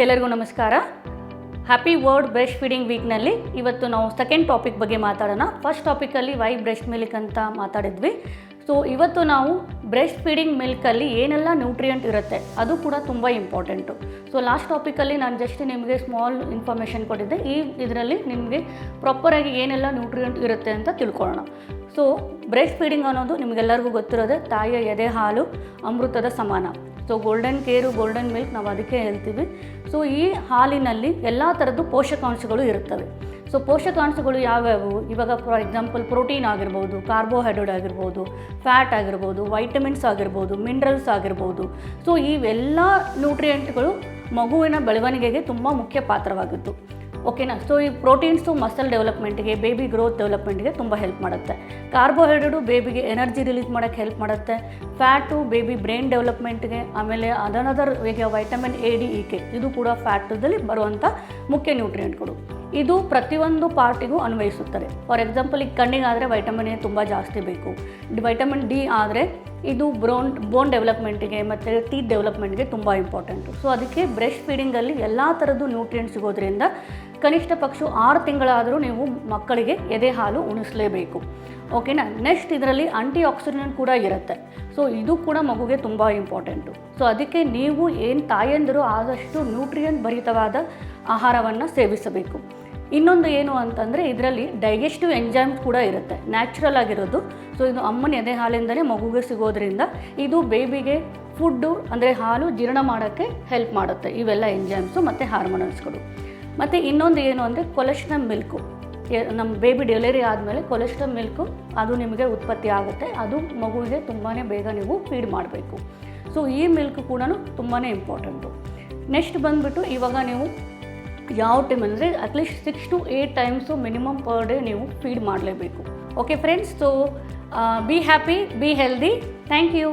ಎಲ್ಲರಿಗೂ ನಮಸ್ಕಾರ. Happy world breast feeding ವೀಕ್ನಲ್ಲಿ ಇವತ್ತು ನಾವು ಸೆಕೆಂಡ್ ಟಾಪಿಕ್ ಬಗ್ಗೆ ಮಾತಾಡೋಣ. ಫಸ್ಟ್ ಟಾಪಿಕಲ್ಲಿ ವೈ ಬ್ರೆಸ್ಟ್ ಮಿಲ್ಕ್ ಅಂತ ಮಾತಾಡಿದ್ವಿ. ಸೊ ಇವತ್ತು ನಾವು ಬ್ರೆಸ್ಟ್ ಫೀಡಿಂಗ್ ಮಿಲ್ಕಲ್ಲಿ ಏನೆಲ್ಲ ನ್ಯೂಟ್ರಿಯೆಂಟ್ ಇರುತ್ತೆ ಅದು ಕೂಡ ತುಂಬ ಇಂಪಾರ್ಟೆಂಟು. ಸೊ ಲಾಸ್ಟ್ ಟಾಪಿಕಲ್ಲಿ ನಾನು ಜಸ್ಟ್ ನಿಮಗೆ ಸ್ಮಾಲ್ ಇನ್ಫಾರ್ಮೇಷನ್ ಕೊಟ್ಟಿದ್ದೆ. ಇದರಲ್ಲಿ ನಿಮಗೆ ಪ್ರಾಪರಾಗಿ ಏನೆಲ್ಲ ನ್ಯೂಟ್ರಿಯೆಂಟ್ ಇರುತ್ತೆ ಅಂತ ತಿಳ್ಕೊಳ್ಳೋಣ. ಸೊ ಬ್ರೆಸ್ಟ್ ಫೀಡಿಂಗ್ ಅನ್ನೋದು ನಿಮಗೆಲ್ಲರಿಗೂ ಗೊತ್ತಿರೋದೆ, ತಾಯಿಯ ಎದೆ ಹಾಲು ಅಮೃತದ ಸಮಾನ. So golden care, golden milk ನಾವು ಅದಕ್ಕೆ ಹೇಳ್ತೀವಿ. ಸೊ ಈ ಹಾಲಿನಲ್ಲಿ ಎಲ್ಲ ಥರದ್ದು ಪೋಷಕಾಂಶಗಳು ಇರುತ್ತವೆ. ಸೊ ಪೋಷಕಾಂಶಗಳು ಯಾವ್ಯಾವು? ಇವಾಗ ಫಾರ್ ಎಕ್ಸಾಂಪಲ್ ಪ್ರೋಟೀನ್ ಆಗಿರ್ಬೋದು, ಕಾರ್ಬೋಹೈಡ್ರೇಟ್ ಆಗಿರ್ಬೋದು, ಫ್ಯಾಟ್ ಆಗಿರ್ಬೋದು, ವೈಟಮಿನ್ಸ್ ಆಗಿರ್ಬೋದು, ಮಿನರಲ್ಸ್ ಆಗಿರ್ಬೋದು. ಸೊ ಇವೆಲ್ಲ ನ್ಯೂಟ್ರಿಯೆಂಟ್ಗಳು ಮಗುವಿನ ಬೆಳವಣಿಗೆಗೆ ತುಂಬ ಮುಖ್ಯ ಪಾತ್ರವಾಗಿತ್ತು. ಓಕೆನಾ? ಸೊ ಈ ಪ್ರೋಟೀನ್ಸು ಮಸಲ್ ಡೆವಲಪ್ಮೆಂಟ್ಗೆ, ಬೇಬಿ ಗ್ರೋತ್ ಡೆವಲಪ್ಮೆಂಟ್ಗೆ ತುಂಬ ಹೆಲ್ಪ್ ಮಾಡುತ್ತೆ. ಕಾರ್ಬೋಹೈಡ್ರೇಟು ಬೇಬಿಗೆ ಎನರ್ಜಿ ರಿಲೀಸ್ ಮಾಡೋಕ್ಕೆ ಹೆಲ್ಪ್ ಮಾಡುತ್ತೆ. ಫ್ಯಾಟು ಬೇಬಿ ಬ್ರೈನ್ ಡೆವಲಪ್ಮೆಂಟ್ಗೆ, ಆಮೇಲೆ ಅದನದರ್ ಈಗ vitamin A D E K ಇದು ಕೂಡ ಫ್ಯಾಟದಲ್ಲಿ ಬರುವಂಥ ಮುಖ್ಯ ನ್ಯೂಟ್ರಿಯೆಂಟ್ಗಳು. ಇದು ಪ್ರತಿಯೊಂದು ಪಾರ್ಟಿಗೂ ಅನ್ವಯಿಸುತ್ತದೆ. ಫಾರ್ ಎಕ್ಸಾಂಪಲ್ ಈಗ ಕಣ್ಣಿಗಾದರೆ ವೈಟಮಿನ್ ಎ ತುಂಬ ಜಾಸ್ತಿ ಬೇಕು. ವೈಟಮಿನ್ ಡಿ ಆದರೆ ಇದು ಬೋನ್ ಡೆವಲಪ್ಮೆಂಟಿಗೆ ಮತ್ತು ಟೀತ್ ಡೆವಲಪ್ಮೆಂಟ್ಗೆ ತುಂಬ ಇಂಪಾರ್ಟೆಂಟು. ಸೊ ಅದಕ್ಕೆ ಬ್ರೆಸ್ಟ್ ಫೀಡಿಂಗಲ್ಲಿ ಎಲ್ಲ ಥರದ್ದು ನ್ಯೂಟ್ರಿಯೆಂಟ್ ಸಿಗೋದ್ರಿಂದ ಕನಿಷ್ಠ ಪಕ್ಷ 6 ತಿಂಗಳಾದರೂ ನೀವು ಮಕ್ಕಳಿಗೆ ಎದೆ ಹಾಲು ಉಣಿಸಲೇಬೇಕು. ಓಕೆನಾ? ನೆಕ್ಸ್ಟ್ ಇದರಲ್ಲಿ ಆಂಟಿ ಆಕ್ಸಿಡೆಂಟ್ ಕೂಡ ಇರುತ್ತೆ. ಸೊ ಇದು ಕೂಡ ಮಗುಗೆ ತುಂಬ ಇಂಪಾರ್ಟೆಂಟು. ಸೊ ಅದಕ್ಕೆ ನೀವು ಏನು ತಾಯಂದಿರು ಆದಷ್ಟು ನ್ಯೂಟ್ರಿಯೆಂಟ್ ಭರಿತವಾದ ಆಹಾರವನ್ನು ಸೇವಿಸಬೇಕು. ಇನ್ನೊಂದು ಏನು ಅಂತಂದರೆ ಇದರಲ್ಲಿ ಡೈಜೆಸ್ಟಿವ್ ಎಂಜೈಮ್ಸ್ ಕೂಡ ಇರುತ್ತೆ, ನ್ಯಾಚುರಲ್ ಆಗಿರೋದು. ಸೊ ಇದು ಅಮ್ಮನ ಎದೆ ಹಾಲಿಂದಲೇ ಮಗುಗೆ ಸಿಗೋದ್ರಿಂದ ಇದು ಬೇಬಿಗೆ ಫುಡ್ಡು ಅಂದರೆ ಹಾಲು ಜೀರ್ಣ ಮಾಡೋಕ್ಕೆ ಹೆಲ್ಪ್ ಮಾಡುತ್ತೆ, ಇವೆಲ್ಲ ಎಂಜೈಮ್ಸು ಮತ್ತು ಹಾರ್ಮೋನಲ್ಸ್ಗಳು. ಮತ್ತು ಇನ್ನೊಂದು ಏನು ಅಂದರೆ ಕೊಲೆಸ್ಟ್ರಾಲ್ ಮಿಲ್ಕು. ನಮ್ಮ ಬೇಬಿ ಡೆಲಿವರಿ ಆದಮೇಲೆ ಕೊಲೆಸ್ಟ್ರಾಲ್ ಮಿಲ್ಕು ಅದು ನಿಮಗೆ ಉತ್ಪತ್ತಿ ಆಗುತ್ತೆ. ಅದು ಮಗುವಿಗೆ ತುಂಬಾ ಬೇಗ ನೀವು ಫೀಡ್ ಮಾಡಬೇಕು. ಸೊ ಈ ಮಿಲ್ಕ್ ಕೂಡ ತುಂಬಾ ಇಂಪಾರ್ಟೆಂಟು. ನೆಕ್ಸ್ಟ್ ಬಂದುಬಿಟ್ಟು ಇವಾಗ ನೀವು ಯಾವ ಟೈಮ್ ಅಂದರೆ at least 6 to 8 times minimum per day ನೀವು ಫೀಡ್ ಮಾಡಲೇಬೇಕು. Okay friends, so be happy, be healthy. Thank you.